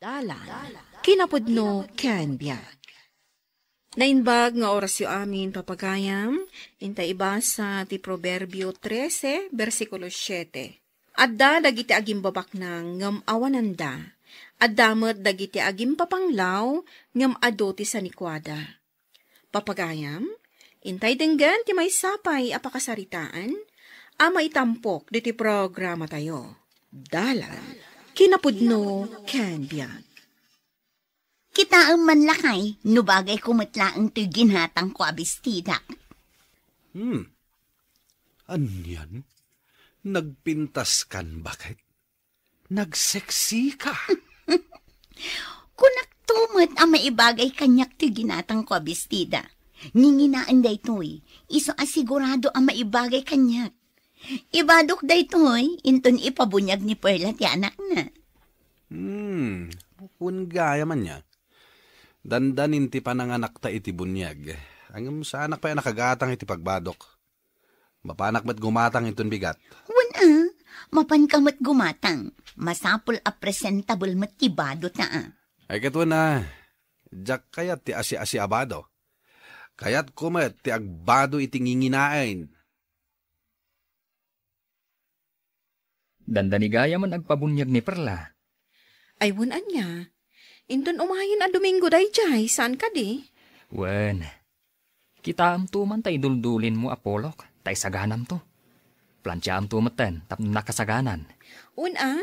Dalan, kinapudno ken biag. Nainbag nga orasyo amin papagayam, intay ibasa ti Proverbio 13, versikulo 7. Adda dagiti agim babak nang ngam awananda, addamet dagiti agim papanglaw ngam ado ti sanikwada. Papagayam, intay denggan ti may sapay apakasaritaan, ama itampok diti programa tayo. Dalan, kinapudno ken biag. Kita ang manlakay, nubagay kumatlaang to'y ginhatang ko abistida. Anyan? Nagpintas kan bakit? Nagseksi ka? Kunak tumot ang maibagay kanyak to'y ginhatang ko abistida. Ninginaan day to'y, iso asigurado ang maibagay kanyak. Ibadok day to'y, inton ipabunyag ni Perla ti anak na. Gaya man niya. Dandanin ti pananganak ta iti bunyag. Ang sa anak pa yan nakagatang iti pagbadok. Mapanak mat gumatang iton bigat. Wala, mapan ka mat gumatang. Masapul a presentable mat tibado ta. Ay katwa na, jak kayat ti asi-asi abado. Kayat kumat ti agbado iti nginginain. Dandanigaya man agpabunyag ni Perla. Ay wunan niya. Inton umahin a Domingo day jay, saan ka di? Wen, kita am tuman tay duldulin mo Apolok, tay saganam to. Plansya am tumaten, tap nakasaganan. Una,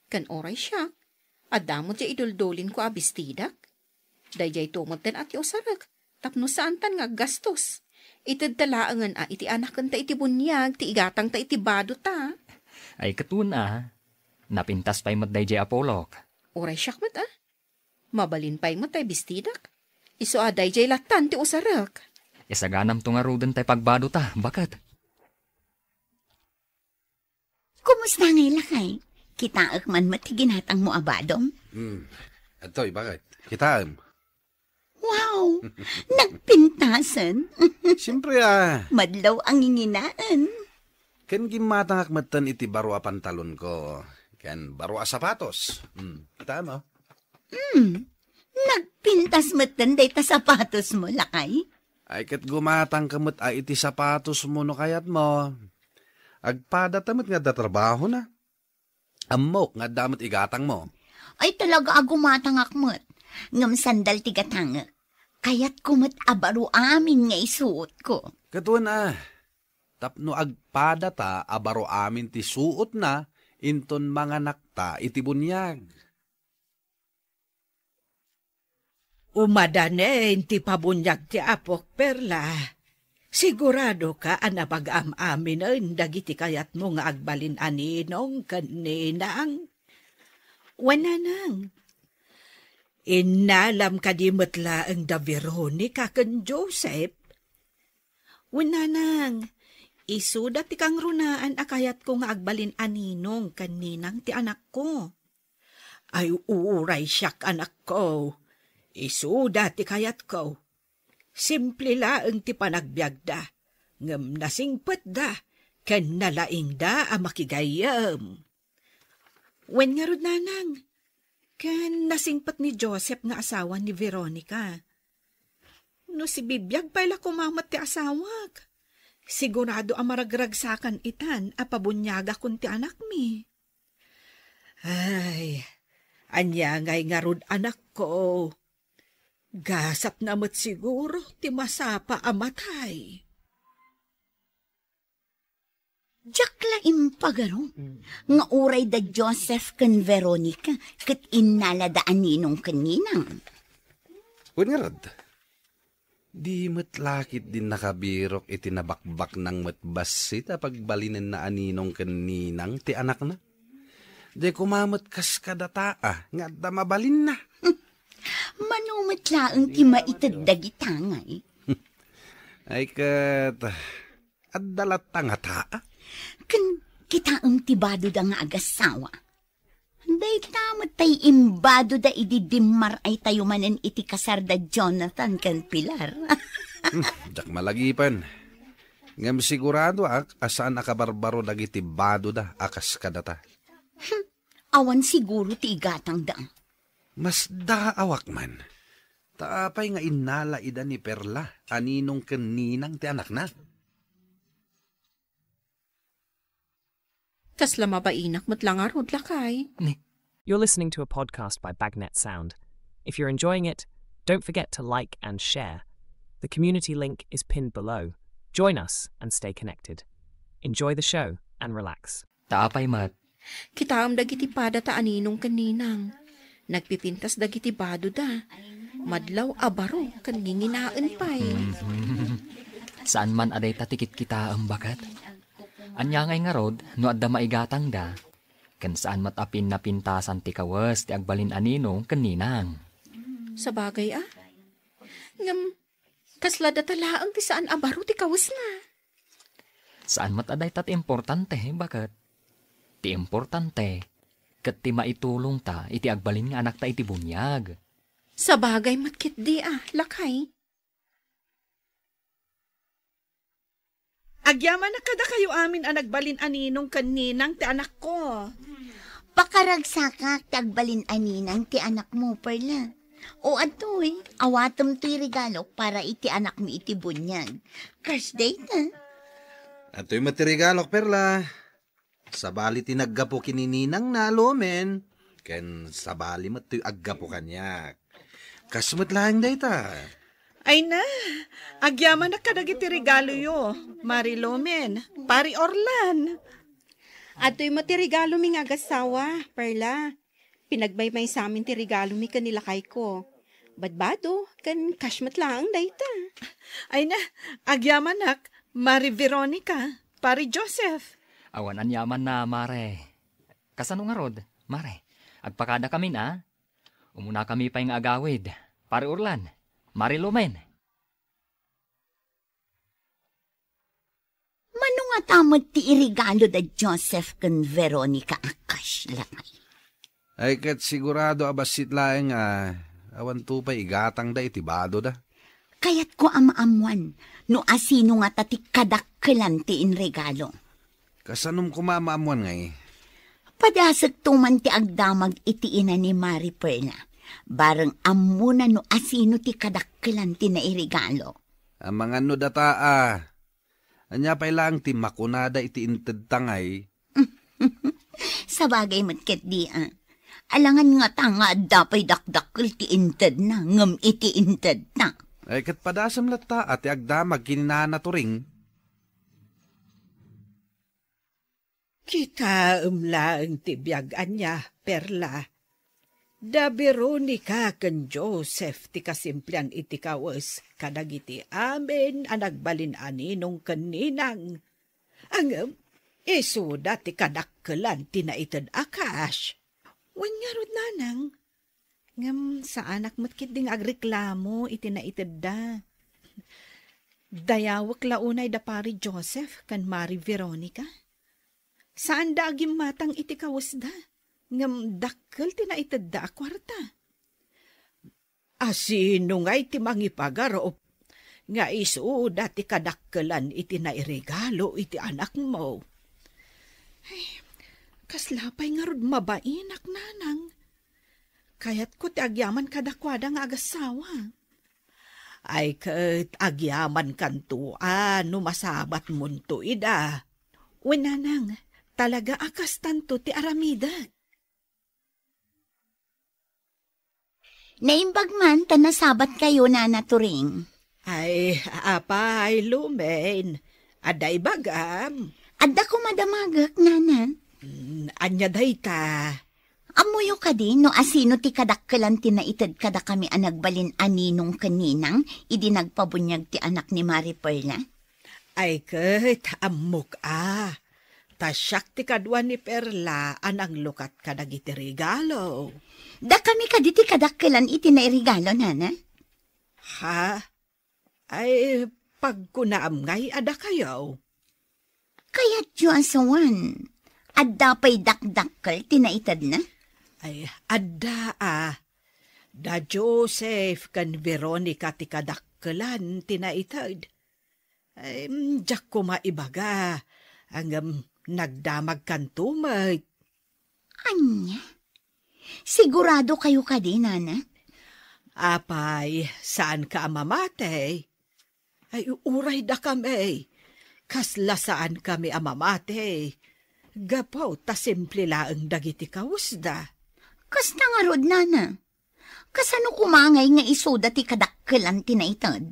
kan oray siya. Adamot siya iduldulin ko abistidak. Dayjay tumaten at yosarak, tapno saan tan nga gastos. Itad talaangan iti anakan ta iti bunyag, ti igatang ta iti bado ta. Ay katuna, napintas pa'y mat dayjay Apolok. Oray siya mat Mabalin pa'y mo tay bistidak. Iso aday jay latan ti usarak. Isaganam to nga ruden tay pagbado ta, bakit? Kumusta ngay lakay? Kitaak man matiginatang mo abadom? Atoy, bakit? Kitaan. Wow! Nagpintasan. Siyempre Madlaw ang inginaan. Ken gimatang akmatan iti baro a pantalon ko. Ken baro a sapatos. Kitaan mo? Nagpintas matan day ta sapatos mo, lakay? Ay kat gumatang kamot ay iti sapatos mo no kayat mo. Agpada tamot nga da trabaho na. Amok nga damot igatang mo. Ay talaga agumatang akmat. Ngam sandal tigatang. Kayat kumot abaro amin nga isuot ko. Katuan tapno agpada ta abaro amin ti suot na inton mga nakta iti bunyag. Umadanen ti pabunyag ti Apok Perla. Sigurado ka anabag-am amin dagiti kayat mo nga agbalin aninong kaninang. Wala nang. Inalam ka di matla ang da Veronica kan Joseph. Wala nang. Isuda ti kang runaan akayat ko nga agbalin aninong kaninang ti anak ko. Ay uuray siyak anak ko. Isuda ti kayat ko. Simple laeng ti panagbiagda. Ngam nasingpet da. Ken nalaing da a makigayam. Wen nga rod nanang. Ken nasingpet ni Joseph nga asawa ni Veronica. No si Bibiyag pala kumamat ti asawag. Sigurado ang maragragsakan itan a pabunyaga kun ti anak mi. Ay, anya ngay nga rod anak ko. Gasat namat siguro ti masapa amatay. Diyak laing pagaro. Nga uray da Joseph kan Veronica kat inaladaan ninong kaninang. Kung nga rad, di matlakit din nakabirok iti nabakbak ng matbasit a pagbalinin na aninong kaninang ti anak na. Di kumamot kas kadata nga da mabalin na. Manumatlaang ti maitad dagitangay. Ay kat, adalat nga taa. Kan kita ang tibado da nga agasawa. Day tamat tay imbado da ididimar ay tayo manen iti kasar da Jonathan kan Pilar. Jak malagipan. Ngam sigurado asaan akabarbaro dagiti bado da akas kadata. Awan siguro ti igatang da. Mas daawak man. Taapay nga inala ida ni Perla, aninong kaninang ti anak na. Kasla mabainak matlang arod lakay. You're listening to a podcast by Bagnet Sound. If you're enjoying it, don't forget to like and share. The community link is pinned below. Join us and stay connected. Enjoy the show and relax. Taapay mat. Kitaam dagiti pada ta aninong kaninang. Nagpipintas dagiti bado da. Madlaw abaro kan nginginaan pay. Saan man aday tatikit kita ang bagat? Anya ngay nga rod, no adda maigatang da. Kan saan matapin na pintasan ti kawas ti agbalin anino kaninang. Sa bagay Ngam, kasla datalaang ti saan abaro ti kawas na. Saan mat aday tat importante, bakat? Ti importante, kat ti maitulong ta, iti agbalin nga anak ta iti bunyag. Sa bagay matkit di lakay. Agyaman na kada kayo amin ang nagbalin aninong kaninang ti anak ko. Pakaragsakak tagbalin aninang ti anak mo, Perla. O atoy, awatom to'y regalo para iti anak mo iti bunyag. Crush date na. Ato'y matirigalok, Perla. Sabali tinaggapo kinininang na lomen. Ken sabali mato'y aggapo kanyak. Kasumot lang day ta. Ay na, agyaman na kadagiti regalo yo. Marilomen, pari Orlan. Ato'y matirigalo mi nga agasawa, Perla. Pinagbaymay sa amin ti regalo mi kanila kay ko. Badbado, kan kashmat lang dayta. Ay na, agyaman nak, Mari Veronica, pari Joseph. Awan anyaman na, mare. Kasano nga rod, mare? Agpakada kami na. Umuna kami pa yung agawid. Pare Orlan, Mari Lumen. Mano nga tamad ti irigalo da Joseph kan Veronica akas lang. Ay kat sigurado abasit laeng awan tupay igatang da itibado da. Kayat ko amaamuan, no asino nga tati kadakkelan ti inregalo. Kasanum kumamaamuan ngay. Padasag tuman ti agdamag iti ina ni Mari Perla. Barang amuna no asino ti kadakkelan ti nairigalo. Ang mga no data anya pa ilang ti makunada iti inted tangay. Sa bagay matket di alangan nga tanga dapay dakdakkel ti inted na, ngam iti inted na. Ay kat padasam lata at agdamag kininana to ring. Kita umlaang tibyagan niya, Perla. Da Veronica ken Joseph ti kasimplian iti kawas kadagiti amin ang nagbalin aninong kaninang. Ang isuda ti kadakkelan ti naitad akas. Wan nga rod nanang. Ngam sa anak matkit ding agreklamo iti naitad da. Dayawak launay da pari Joseph kan Mari Veronica. Saan da agim matang iti kawas da? Ngam dakkel ti naitad da akwarta. Asino nga iti mangipagarop nga isuda ti kadakkelan iti nairegalo iti anak mo. Ay, kaslapay nga rod mabainak nanang. Kayat ko ti agyaman kadakwada nga agasawa. Ay kat agyaman kantuan no masabat munto ida. Wenanang, talaga akas tanto ti aramida. Naimbag man, tanasabat kayo na naturing. Ay, apay, lumen. Aday bagam. Adda ko madamagak, nanan. Anya day ta. Amuyo ka din, no asino ti kadakkelan ti naitad kada kami anagbalin aninong kaninang, idi nagpabunyag ti anak ni Mari Perla. Ay kat, amok Tasyak ti kadwa ni Perla anang lukat kadagiti regalo. Da kami kaditi kadakkelan iti nairigalo, nana? Ha? Ay, pagkunaam ngay ada kayo. Kaya Joasawan, adda pa'y dakdakkel tinaitad na? Ay, adda Da Joseph kan Veronica ti kadakkelan tinaitad. Ay, jak ko maibaga. Ang nagdamag kan tumag. Anya? Sigurado kayo ka din, Nana? Apay, saan ka amamatay? Ay, uray da kami. Kasla saan kami amamatay. Gapaw, ta simple laang dagiti kawusda. Kasta nga rod, Nana. Kasano kumangay nga isoda ti kadakkelan tinaitad?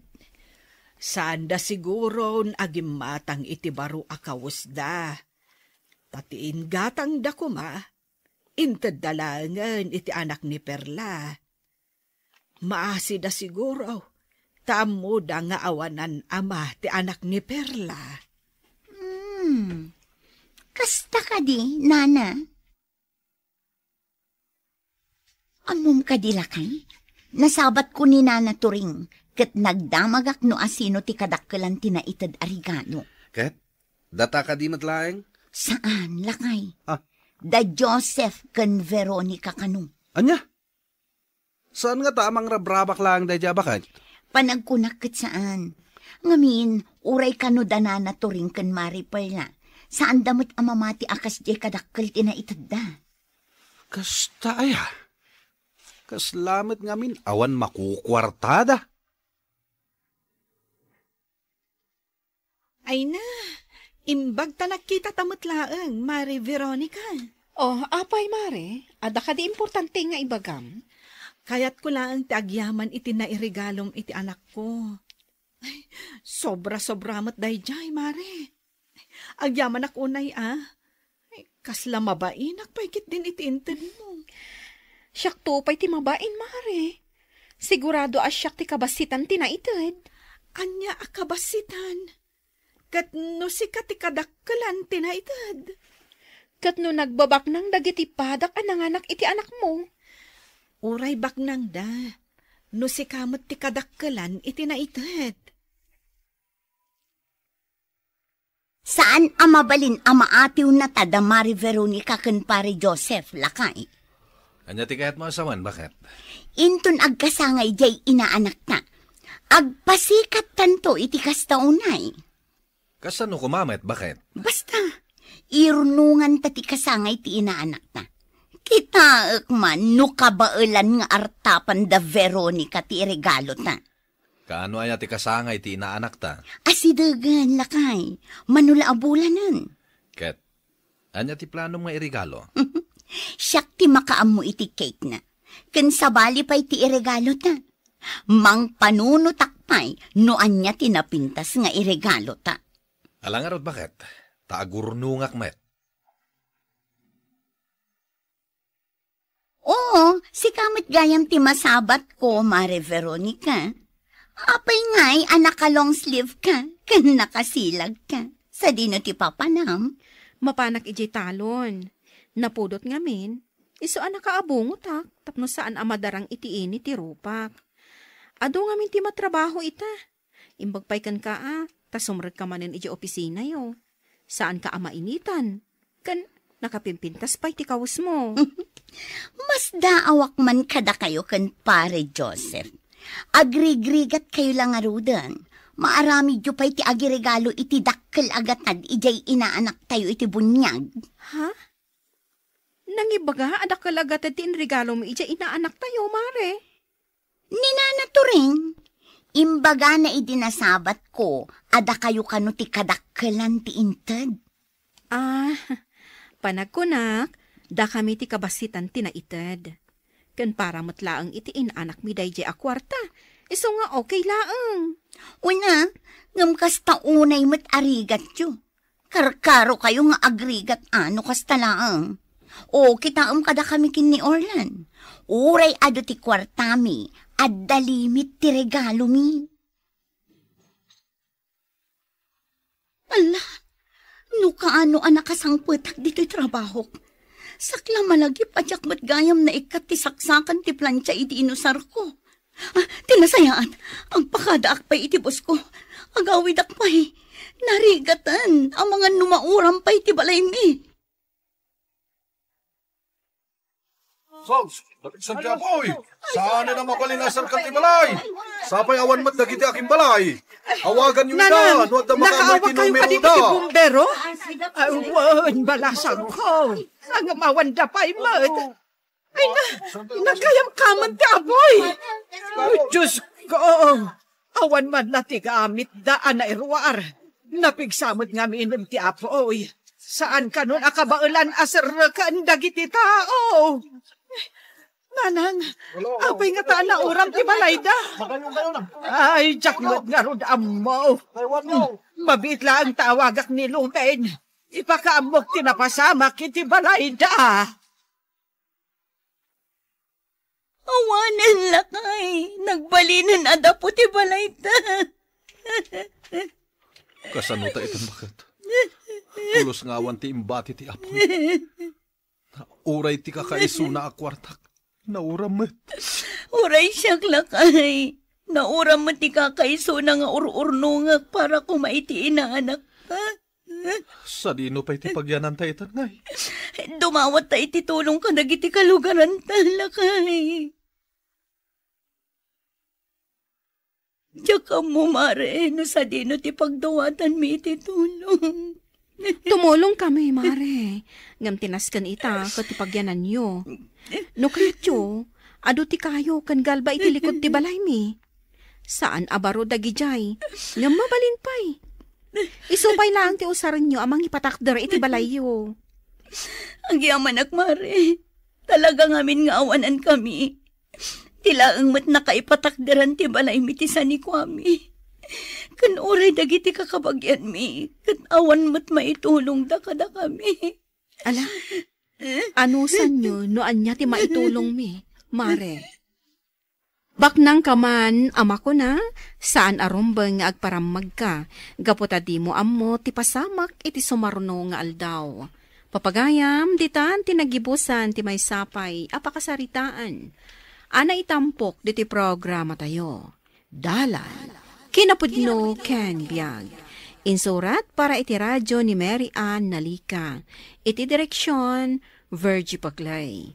Saan da siguro agimatang iti baro akawusda. Tatiin gatang da kuma. Inted dalangan iti anak ni Perla. Maasi da siguro. Tamo da nga awanan ama ti anak ni Perla. Kasta ka di, Nana? Amom ka di lakay? Nasabat ko ni Nana Turing, kat nagdamagak no asino ti kadakkelan tinaitad arigano. Ket, data ka di matlaeng? Saan, lakay? Ah. Da Joseph kan Veronica kanu. Anya? Saan nga tamang rabrabak lang da jabakan? Panagkunak kat saan? Ngamin, uray kanu da Nana Turing kan Mari Perla. Saan damot amamati akas di kadakkel tinaitad da? Kasta aya. Kaslamat ngamin, awan makukwartada. Ay na, imbag ta nakita tamutlaang, Mari Veronica. Oh, apay mare, ada ka di importante nga ibagam. Kaya't ko lang ti agyaman iti nairegalom iti anak ko. Ay, sobra-sobra mat day jay, Mare. Agyaman ak unay Ay, kasla mabainak paikit din iti inted mo. Siyak to pa'y ti mabain, mare. Sigurado asyak ti kabasitan tinaitid. Anya akabasitan. Kat no si ti kadakkelan tinaitid. Kat no nagbabak ng dagiti padak ananganak iti anak mo. Uray baknang da. No si kamot ti kadakkelan iti naitid. Saan amabalin amaatiw na tada Mari Veronica kan pare Joseph, lakay? Anya ti kahit maasaman, bakit? Inton agkasangay jay inaanak na. Agpasikat tanto iti kastaunay. Kasano kumamet, bakit? Basta, irunungan tati kasangay ti inaanak na. Kita man, no kabailan nga artapan da Veronica ti regalo ta. Kaano aya ti kasangay ti inaanak ta? Asidagan, lakay. Manula abulanan. Ket, anya ti plano nga irigalo? Siyak ti makaam mo iti cake na. Kan sabali pa'y ti iregalo ta. Mang panunutakpay no anya ti napintas nga iregalo ta. Alangarod bakit? Taagurnungak met. Oo, si kamit gayam ti masabat ko, Mare Veronica. Apay nga'y anak ka long sleeve ka, kan nakasilag ka. Sa dino ti papanam. Mapanak ijay talon. Napudot ngamin. Iso anak kaabungot tak. Tapno saan amadarang itiini ti rupak. Ado ngamin ti matrabaho ita. Imbagpay kan ka tasumrag ka manin ijay opisina yo. Saan ka amainitan? Kan nakapimpintas pa'y ti kawas mo. Mas daawak man kada kayo kan pare Joseph. Agrigrigat kayo lang arudan. Maarami dyo pa'y ti agiregalo iti dakkel agatad ijay inaanak tayo iti bunyag. Ha? Nangibaga adak kalagatad ti regalo mo ijay inaanak tayo, Mare. Ninanaturing. Imbaga na idinasabat ko, ada kayo kano ti kadakkelan ti inted. Panagkunak, da kami ti kabasitan tinaited. Kan para matlaang iti inaanak mi dayjay a kwarta. Iso nga okay laang. Una, ngam kasta unay mat arigat yo. Karkaro kayo nga agrigat ano kasta laang. O kitaam kada kami kin ni Orlan. Uray ado ti kwartami, adda limit ti regalo mi. Ala, no kaano anak kasangputak dito'y trabaho. Sakla malagi padyak mat gayam na ikat ti saksakan ti plancha iti inusar ko. Tinasayaan, ang pakadaak pa'y iti bus ko. Agawid akpay, narigatan, ang mga numauram pa'y iti balay mi. Sogs, dapisan ka boy. Saan na makalingasar ka ti balay? Sapay awan mat dagiti aking balay. Awagan yung na, no at makamay ti numero da. Bumbero? Awan, balasan ko. Ang mawanda pa'y mat. Ay na, nagkayam-kaman ti apoy. Diyos ko, awan man na ti gamit daan na irwar. Napigsamot nga minom ti apoy. Saan ka nun akabaulan asar ka ang dagiti tao? Nanang, apay nga taan na uram ti balayda. Ay, jakmat nga rod amo. Mabit lang tawagak ni Lumen. Ipakaamok ti napasamak iti balayda. Awanan lakay, nagbalinan ada po ti balayda. Kasanuta itong bakat. Tulos nga awan ti imbati ti apoy. Uray ti kakaiso na akwartak. Nauramot. Uray siyak lakay. Nauramot ti kakaiso na nga ur-urnungag para kumaiti inaanak ka. Sa dino pa iti pagyanan tayo ngay. Dumawat ta iti tulong ka nagiti kalugaran talakay. Tsaka mo mare, no sa dino ti pagdawatan mi iti tulong. Tumulong kami, Mare. Ngam tinaskan ita, katipagyanan nyo. No kretyo, adu ti kayo, kan galba iti likod ti balay mi. Saan abaro dagijay? Ngam mabalin pa'y. Isupay lang ti usaran nyo amang ipatakder iti balay yo. Ang yamanak, Mare. Talaga ngamin nga awanan kami. Tila ang mat nakaipatakderan ti balay mi ti sani kwami. Kan oray dagiti kakabagyan mi. Kan awan mat maitulong da kada kami. Ala, anusan nyo no anya ti maitulong mi, Mare? Baknang kaman, ama ko na, saan arumbang nga agparamag ka, gaputa di mo ammo ti pasamak iti sumaruno nga aldaw. Papagayam, ditan tinagibusan ti may sapay, apakasaritaan. Ana itampok diti programa tayo. Dalan, kinapudno ken biag. Insurat para iti radyo ni Mary Ann Nalika. Iti direksyon, Virgie Paglay.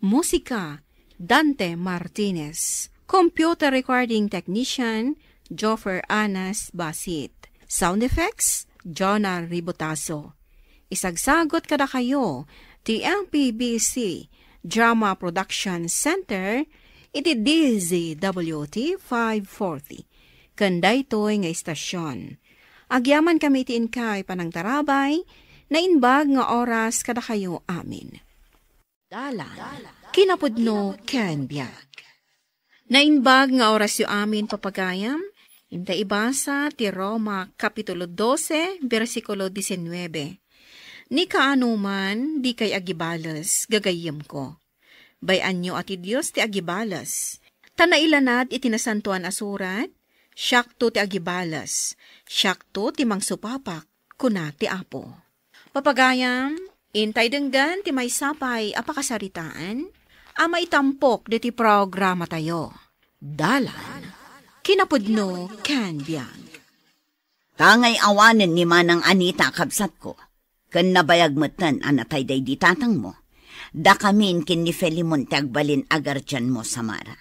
Musika, Dante Martinez. Computer recording technician, Joffer Anas Basit. Sound effects, Jonah Ribotazo. Isagsagot kada kayo, TMPBC Drama Production Center, iti DZWT 540. Kanday to'y nga istasyon. Agyaman kami tiin kay panangtarabay, na inbag nga oras kada kayo amin. Dalan, kinapudno ken biag. Nainbag nga oras yu amin papagayam, inta ibasa ti Roma Kapitulo 12, versikulo 19. Ni kaanuman, di kay agibalas, gagayem ko. Bayan nyo ati Diyos ti agibalas. Tanailanad itinasantuan asurat, syakto ti agibalas, syakto ti mangsupapak, kuna ti apo. Papagayam, intay denggan ti may sapay apakasaritaan, ama itampok di ti programa tayo. Dalan, kinapudno ken biag. Tangay awanen ni Manang Anita kabsat ko. Kan nabayagmatan anatay day di tatang mo. Da kamin kin ni Felimon ti agbalin agar dyan mo Samara.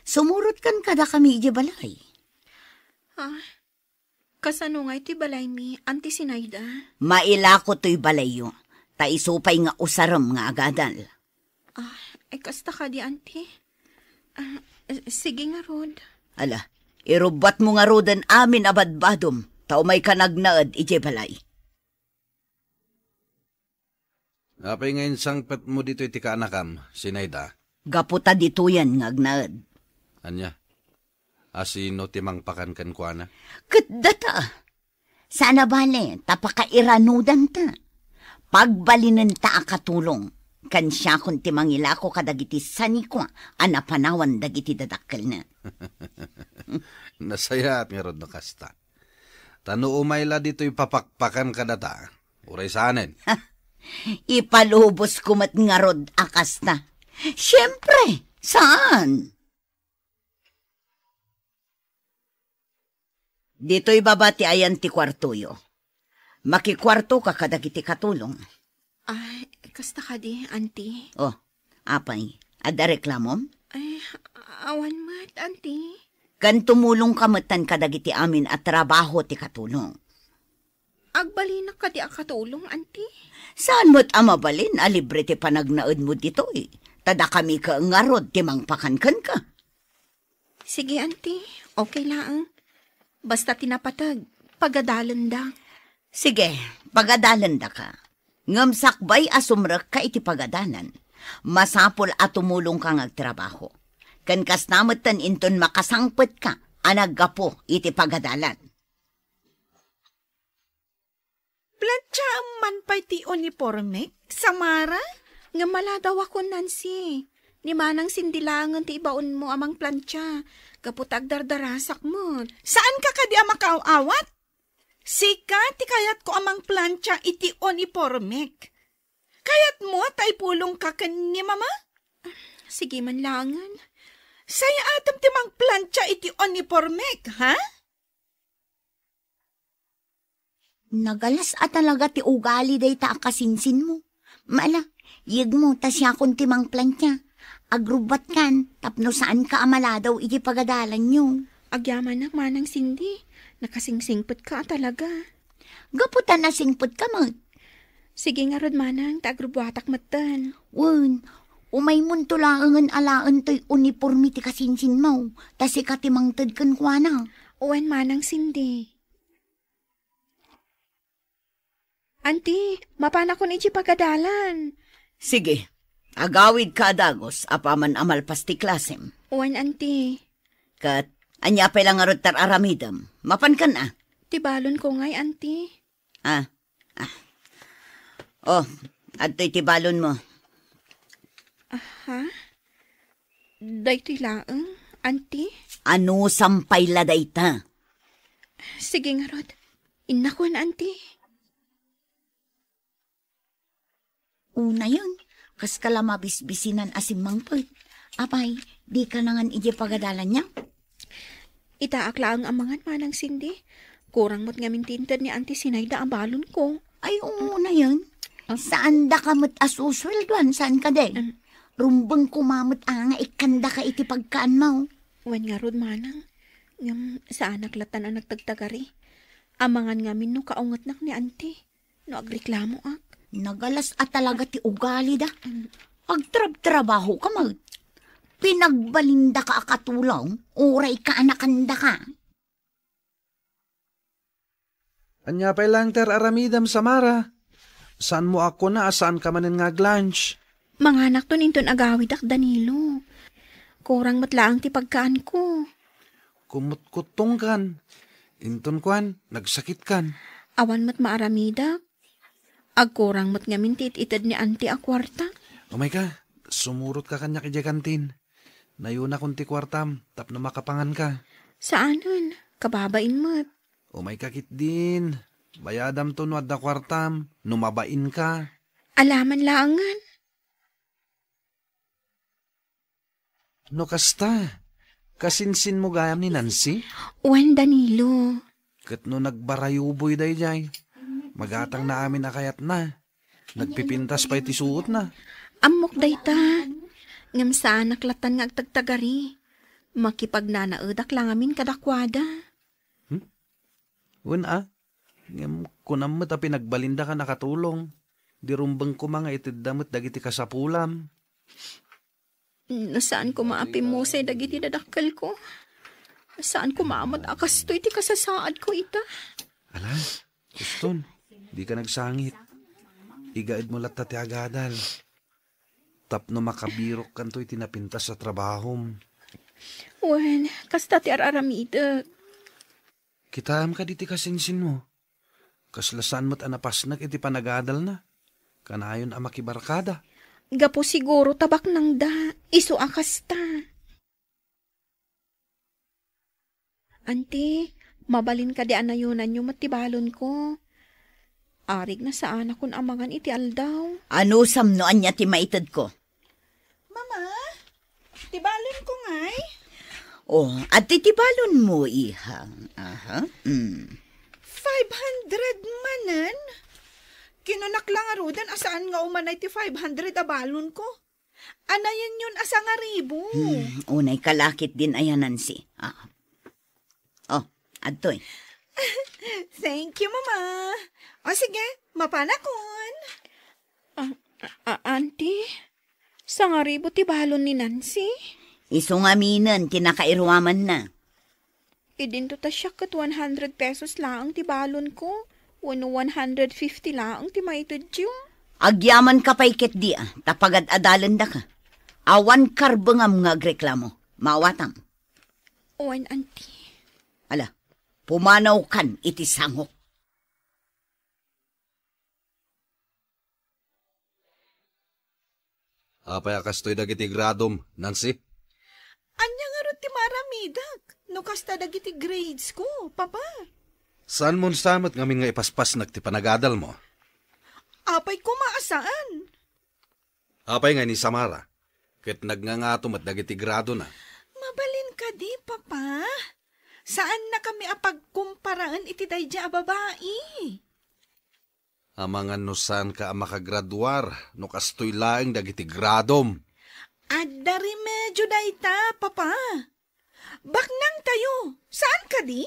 Sumurot kan kada kami iji balay. Kasano nga iti balay mi, Auntie Sinayda? Mailako to'y balayo. Ta isupay nga usaram nga agadal. Kasta ka di, Auntie. Sige nga, Rod. Ala, irubat mo nga rodan amin abadbadom. Tao may kanagnaad iji balay. Apay ngayon sangpet mo dito iti kaanakam, Sinayda. Gaputa dito yan nga agnaad. Anya? Asino timangpakan kan kuana? Katdata. Sana bale, tapakairanudan ta. Pagbalinan ta akatulong. Kan siya kung timangilako kadagiti sanikwa, anapanawan dagiti dadakkel na. Nasaya at nga rod na kasta. Tano umayla dito ipapakpakan kadata. Uray saanen. Ipalubos kumat nga rod akasta. Siyempre, saan? Dito'y babati ayan ti kwartuyo. Makikwarto ka kadagiti katulong. Kasta ka di, Auntie. Oh, apay, ada reklamom? Awan mat, Auntie. Kan tumulong kamatan kadagiti amin at trabaho ti katulong. Agbalina ka di akatulong, Auntie. Saan mo't amabalin, alibre ti panagnaod mo dito eh. tada kami ka ngarod timang pakankan ka. Sige, auntie. Okay lang. Basta tinapatag. Pagadalan da. Sige, pagadalan da ka. Ngam sakbay asumrek ka iti pagadalan. Masapol at tumulong ka ngagtrabaho. Kan kas namatan inton makasangpet ka, anaggapo iti pagadalan. Plantsa man pa'y ti uniforme, Samara? Nga mala daw ako, Nancy. Ni manang sindilangan ti ibaon mo amang plancha. Kaputag dardarasak mo. Saan ka kadi makauawat? Sika, ti kayat ko amang plantsa iti uniforme. Kayat mo, tay pulong ka ni mama? Sige man langan. Saya atam ti mang plantsa iti uniforme, ha? Nagalas at talaga ti ugali day ta akasinsin mo. Mala, yag mo ta siya kung timang plantya. Agrubat kan, tapno saan ka amala daw iti pagadalan nyo. Agyaman na manang Cindy. Nakasingsingpot ka talaga. Gaputan na singpot ka mo. Sige nga rod manang, taagrubatak matan. Wen, umay mun tulaangan alaan to'y uniforme ti kasinsin mo. Tasi ka timang tadkan kwa na. Uwan manang Cindy. Auntie, mapana ko ni pagadalan. Sige, agawid ka dagos, apaman amalpas ti klasem. Uwan, auntie. Kat, anya pa lang arot tar aramidam. Mapan ka na. Tibalon ko ngay, auntie. Oh, at tibalon mo. Ha? Daytoy laang, auntie? Ano sampay la dayta? Sige nga rod. Inakon, auntie. Una yun, kas kalamabisbisinan asimangpot. Apay, di ka nangan ije pagadalan niya. Itaak laang amangan manang Cindy. Kurang mo't ngamin tinted ni auntie Sinayda ang balon ko. Ay, una yun. Saan da ka mo't asusweldoan? Saan ka din? Rumbang kumamot nga ikanda ka iti pagkaan mo. Wan nga rod manang. Ngam sa anak latan ang nagtagtagari. Amangan ngamin no kaungat nak ni auntie. No agreklamo ak. Nagalas at talaga ti ugali da. Agtrab-trabaho ka mo. Pinagbalinda ka akatulong, uray ka anakanda ka. Anya pa lang ter aramidam, Samara. Saan mo ako na, saan ka manin nga lunch? Mga anak to ninton agawid ak Danilo. Kurang matlaang ti pagkaan ko. Kumut-kutong kan. Inton kwan, nagsakit kan. Awan mat maaramida. Agkurang mat ngamin tit-itad ni auntie a kwarta. Umay ka, sumurot ka kanya kaya kantin. Nayuna kunti kwartam, tap na makapangan ka. Saanan? Kababain mat. Umay kakit din. Bayadam to nuad da kwartam, numabain ka. Alaman laangan. No kasta, kasinsin mo gayam ni Nancy? Wan Danilo. Kat no nagbarayuboy day jay. Magatang na amin akayat na. Nagpipintas pa iti suot na. Amok dayta. Ngam sa naklatan nga agtagtagari. Makipagnanaedak lang amin kadakwada. Una, ngam kunam mo ta pinagbalinda ka nakatulong. Dirumbang ko mga itidamot dagiti kasapulam. Nasaan ko maapi mo sa dagiti dadakkel ko? Saan ko maamot akas to iti kasasaad ko ita? Ala, Kuston, di ka nagsangit. Igaid mo latta ti agadal. Tapno makabirok kanto iti napintas sa trabahom. Wen, kasta ti araramida. Kitaam ka diti kasinsin mo. Kaslasan mo't anapasnak iti panagadal na. Kanayon ang makibarkada. Gapo siguro tabak nang da. Isu akas ta. Auntie, mabalin ka di anayunan yung matibalon ko. Arig na saan akong amangan iti aldaw. Ano samnoan niya ti maitad ko? Mama, tibalon ko ngay. Oh, at titibalon mo, ihang. 500 manan? Kinunak lang arudan asaan nga umanay ti 500 abalon ko. Anayan yun asa nga ribo. Unay kalakit din ayan, Nancy. Oh, adtoy. Thank you, Mama. O sige, mapanakon. Auntie, Sa nga ribo ti balon ni Nancy. Iso nga minan, tinakairwaman na. Idinto ta siya kat 100 pesos lang ti balon ko. Wano 150 lang ti maitid yung. Agyaman ka pa'y ket di tapagad adalan da ka. Awan karbangam nga agreklamo. Mawatam. Owan, auntie. Ala, pumanaw kan iti sangok. Apay akastoy dagiti gradom, Nancy. Anya nga ron ti maramidak. No kasta dagiti grades ko, papa. Saan mo samat ngamin nga ipaspas nagti panagadal mo? Apay ko maasaan. Apay nga ni Samara. Ket nagngangatom at dagiti grado na. Mabalin ka di, papa. Saan na kami apagkumparaan iti dayja a babae? Amangan no saan ka makagraduar, no kastoy laeng dagiti gradom. Adda remedyo dayta, papa. Baknang tayo. Saan ka di?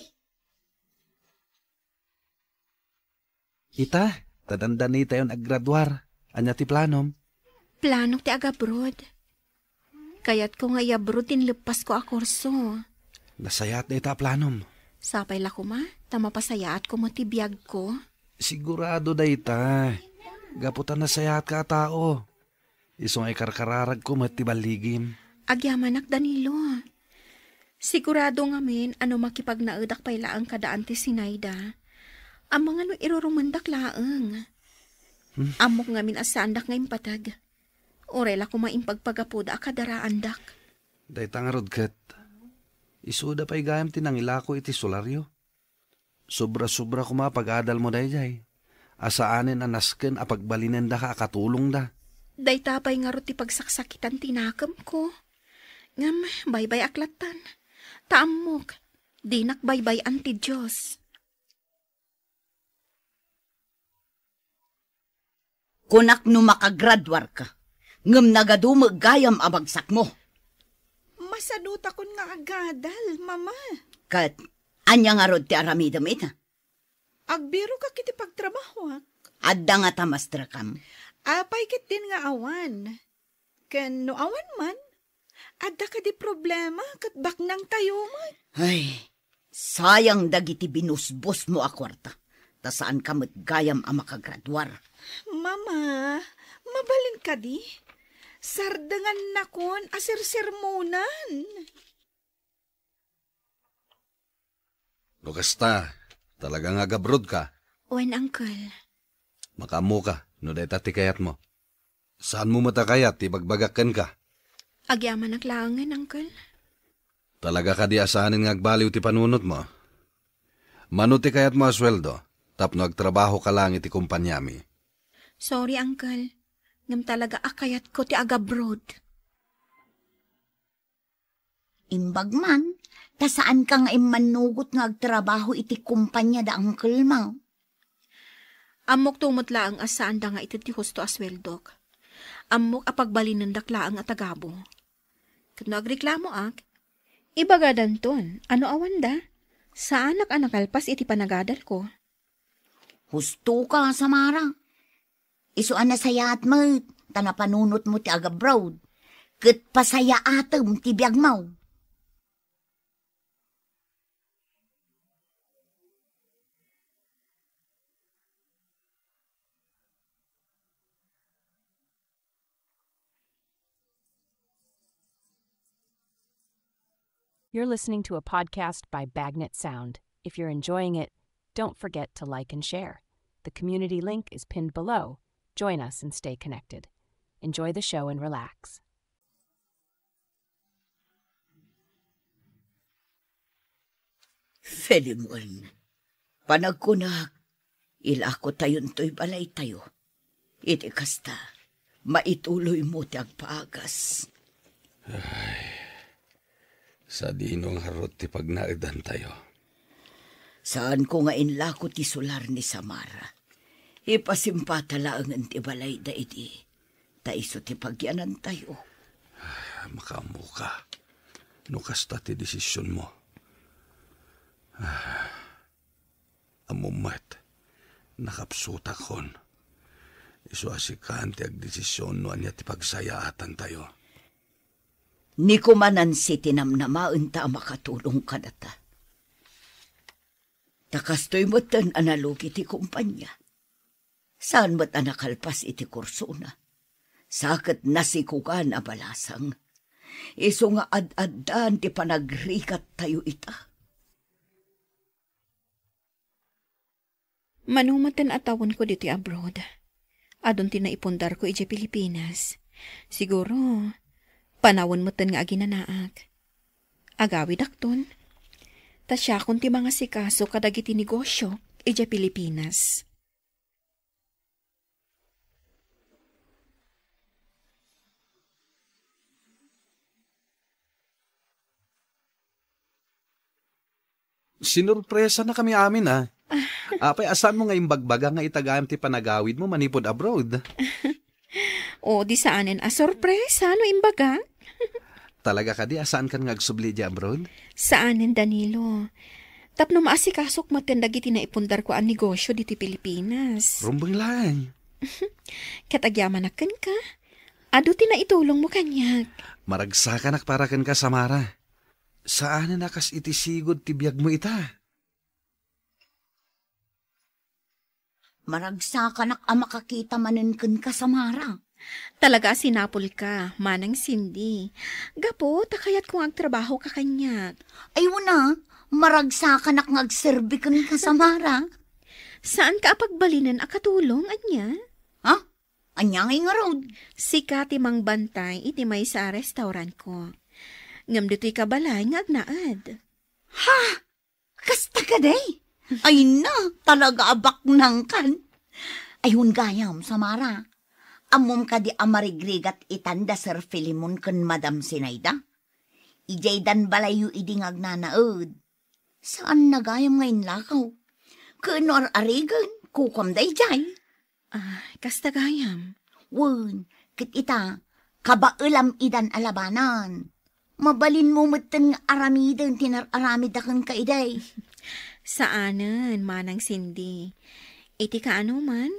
Ita, tadandan ni tayo naggraduar. Anya ti planom? Plano ti agabroad. Kayat ko nga iabroad tinlepas ko a kurso. Nasayat na ita planom. Sapay la ko ma, tamapasayaat ko mo ti biyag ko. Sigurado da ita. Gaputan na sayat ka tao. Isong ay karkararag ko mati baligim. Agyamanak Danilo. Sigurado nga men, ano makipag naudak pay laang kadaan ti Sinayda. Ang mga no irurumandak laang. Amok nga min asandak nga impatag. Orela ko maimpagpagapuda akadaraandak. Dahita nga rodkat. Isuda pa'y gayam tinangilako iti solaryo. Sobra-sobra kumapag-adal mo dayjay. Asaanin anasken apagbalinan da ka akatulong da. Dayta pa'y nga ro ti pagsaksakitan tinakam ko. Ngam, baybay aklatan. Taamok, dinak baybay anti Diyos. Kunak no makagraduar ka. Ngam nagadumag gayam abagsak mo. Masaduta kon nga agadal, mama. Kat, anya nga rod ti aramidam ita. Agbiro ka kiti pagtrabaho. Adda nga tamastra kam. Apay kit din nga awan. Ken no awan man, adda ka di problema kat baknang tayo man. Ay, sayang dagiti binusbos mo a kwarta. Ta saan ka gayam a makagraduar. Mama, mabalin ka di. Sardangan na kon asir-sermonan. Lukasta, talagang agabrod ka. Owen, uncle. Makamu ka, no dayta ti kayat mo. Saan mo matakayat, ibagbagakan ka? Agyaman naglaangan, uncle. Talaga ka di asanin nga agbaliw ti panunot mo. Mano ti kayat mo asweldo, tapno agtrabaho ka lang iti kumpanyami. Sorry, uncle. Ngam talaga akayat ko ti agabroad. Imbag man, ta saan ka nga imanugot nga agtrabaho iti kumpanya da uncle mo? Amok tumutla ang asaan da nga iti ti husto asweldok. Amok apagbalinan dakla ang atagabo. Kano agreklamo ak, ibagadan ton, ano awan da? Saan anakalpas iti panagadal ko? Husto ka, Samara. Isuan na sayat mo, tanapanunot mo ti agabroad. Kat pasaya atom ti biyag mo. You're listening to a podcast by Bagnet Sound. If you're enjoying it, don't forget to like and share. The community link is pinned below. Join us and stay connected. Enjoy the show and relax. Felimon, panagkunag, ilako tayon to'y balay tayo. Iti kasta, maituloy mo ti agpaagas. Sa dinong harot ti pagnaidan tayo. Saan ko nga inlako ti solar ni Samara? Ipasimpatala ang ti balay da iti. Taiso ti pagyanan tayo. Makamuka. Nukasta ti desisyon mo. Amumat. Nakapsuta kon. Isuasikan ti agdesisyon no anya ti pagsayaatan tayo. Ni kumanan si tinamnamaan ta makatulong ka data. Takastoy mo tan analog iti kumpanya. Saan mo't anakalpas iti kursuna? Sakit nasikukan a balasang. Iso nga ad-adan ti panagrikat tayo ita. Manumatan atawon ko dito abroad. Adon tinaipundar ko iti Pilipinas. Siguro, panawon mo tan nga aginanaak. Agawid akton. Tasya kung ti mga sikaso kadagiti negosyo iti Pilipinas. Sinurpresa na kami amin Apay, asan mo nga imbagbaga nga itagayam ti panagawid mo manipod abroad? O, di saanin sorpresa, no imbaga? Talaga ka di, asaan kan nga agsubli di abroad? Saanin, Danilo? Tapno maasikasok matenda giti na ipundar ko ang negosyo diti Pilipinas. Rumbang lang. Katagyamanak ka? Ado na itulong mo kanyak. Maragsakanak para kan ka, Samara. Saan na nakas itisigod ti biyag mo ita? Maragsakanak ang makakita manunkan ka, Samara. Talaga sinapol ka, manang Cindy. Gapo, takayat kong agtrabaho ka kanyak. Ay wala, maragsakanak ng agserbikan ka, Samara. Saan ka apagbalinan akatulong, anya? Ha? Anya ngay nga road. Sika timang bantay iti may sa restaurant ko. Ngam dito'y kabalay nga agnaad. Ha? Kasta ka day? Ay na, talaga abak nang kan. Ayun gayam, Samara. Amom ka di amarigrigat itanda Sir Filimon kan Madam Sinaida. Ijay dan balayo iding agnanaod. Saan nagayam ngayon lakaw? Kunor arigan, kukom day jay. Kasta gayam. Wun, kit ita, kabailam idan alabanan. Mabalin mo matang aramidan tinararamidakan ka iday. Saanan, manang Cindy. Iti kaano man,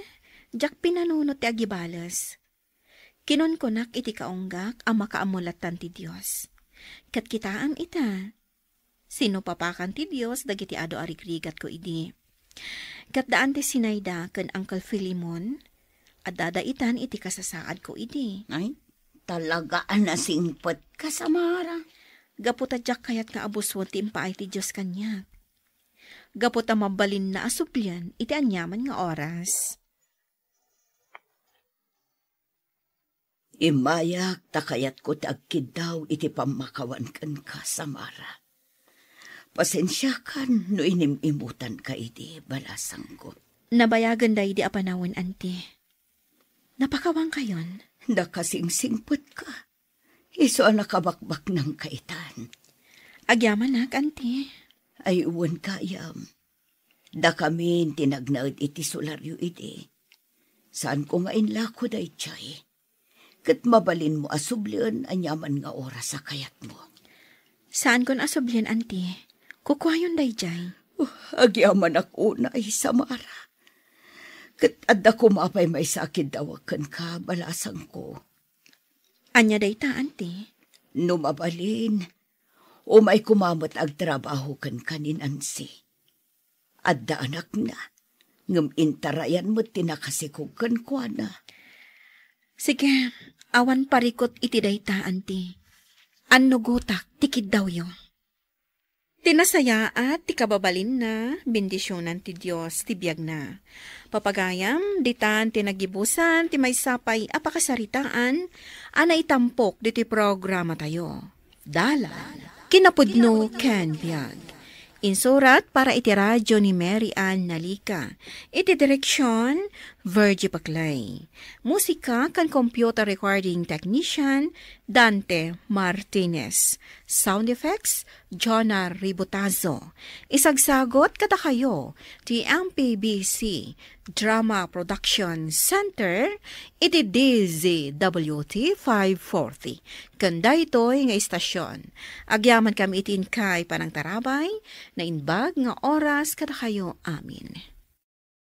jak pinanunot ti agibalas. Kinon konak iti kaunggak ang makaamulatan ti Diyos. Kat kitaam ita. Sino papakan ti Diyos dagiti ado arigrigat ko idi. Kat daan ti Sinaida ken Uncle Philemon, at dadaitan iti kasasaad ko idi. Ay, talaga anasingpot ka, Samara. Gaputadyak kayat nga abuswon ti impaay ti Diyos kanyak. Gapot ang mabalin na asuplyan, iti anyaman nga oras. Imayak takayat ko tagkid daw iti pamakawan kan ka, Samara. Pasensya kan no inimimutan ka iti balasang ko. Nabayagan day di apanawon, auntie. Napakawang kayon. Nakasingsingpot ka. Iso ang nakabakbak ng kaitan. Agyaman nak, auntie. Ay uwan kayam. Da kami tinagnaad iti solaryo iti. Saan ko nga inlako day chay? Kat mabalin mo asublian anyaman nga oras sa kayat mo. Saan kon asublian, auntie? Kukwayon day jay. Agyaman ako na ay Samara. Kat adda ko mapay may sakit dawakan ka balasang ko. Anya day ta, auntie? Numabalin. O may kumamot agtrabaho kan kaninansi. Adda anak na, ngam intarayan mo tinakasikog kan kwa na. Sige, awan parikot iti dayta, auntie. Anno gutak, tikid daw yo. Tinasaya at tikababalin na, bendisyonan ti Diyos, ti biyag na. Papagayam, ditan, tinagibusan, ti may sapay, apakasaritaan, anay tampok, diti programa tayo. Dala, kinapudno ken biyag. Insurat para iti radyo ni Mary Ann Nalika. Iti direksyon, Virgie Paclay. Musika kan computer recording technician, Dante Martinez. Sound effects, Jonah Ributazo. Isagsagot kata kayo, ti MPBC Drama Production Center, iti DZWT 540. Kanda ito'y nga istasyon. Agyaman kami itin kay panang tarabay, na inbag nga oras kada kayo amin.